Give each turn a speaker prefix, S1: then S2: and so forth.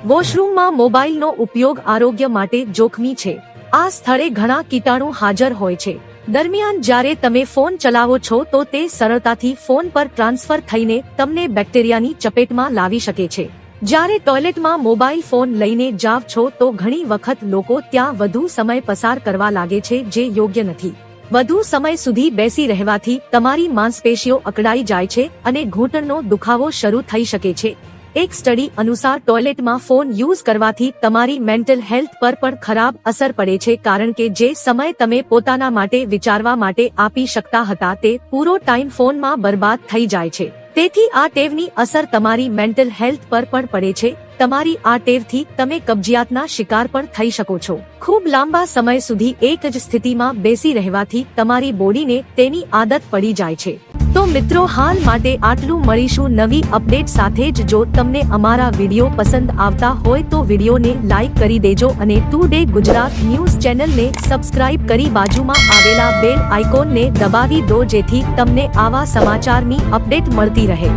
S1: વોશરૂમમાં મોબાઈલનો ઉપયોગ આરોગ્ય માટે જોખમી છે। આ સ્થળે ઘણા કીટાણુ હાજર હોય છે। દરમિયાન જ્યારે તમે ફોન ચલાવો છો તો તે સરળતાથી ફોન પર ટ્રાન્સફર થઈને તમને બેક્ટેરિયાની ચપેટમાં લાવી શકે છે। જ્યારે ટોયલેટમાં મોબાઈલ ફોન લઈને જાવ છો તો ઘણી વખત લોકો ત્યાં વધુ સમય પસાર કરવા લાગે છે, જે યોગ્ય નથી। વધુ સમય સુધી બેસી રહેવાથી તમારી માંસપેશીઓ અકળાઈ જાય છે અને ઘૂંટણનો દુખાવો શરૂ થઈ શકે છે। એક સ્ટડી અનુસાર ટોયલેટમાં ફોન યુઝ કરવાથી તમારી મેન્ટલ હેલ્થ પર પણ ખરાબ અસર પડે છે, કારણ કે જે સમય તમે પોતાના માટે વિચારવા માટે આપી શકતા હતા તે પૂરો ટાઈમ ફોનમાં બરબાદ થઈ જાય છે। તેથી આ ટેવની અસર તમારી મેન્ટલ હેલ્થ પર પણ પડે છે। તમારી આ ટેવથી તમે કબજિયાતના શિકાર પણ થઈ શકો છો। ખૂબ લાંબા સમય સુધી એક જ સ્થિતિમાં બેસી રહેવાથી તમારી બોડીને તેની આદત પડી જાય છે। તો મિત્રો, હાલ માટે આટલું। મળીશું નવી અપડેટ સાથે જ। જો તમને અમારા વિડીયો પસંદ આવતા હોય તો વિડીયોને લાઈક કરી દેજો અને ટુડે ગુજરાત ન્યૂઝ ચેનલને સબસ્ક્રાઇબ કરી બાજુમાં આવેલા બેલ આઇકોનને દબાવી દો, જેથી તમને આવા સમાચારની અપડેટ મળતી રહે।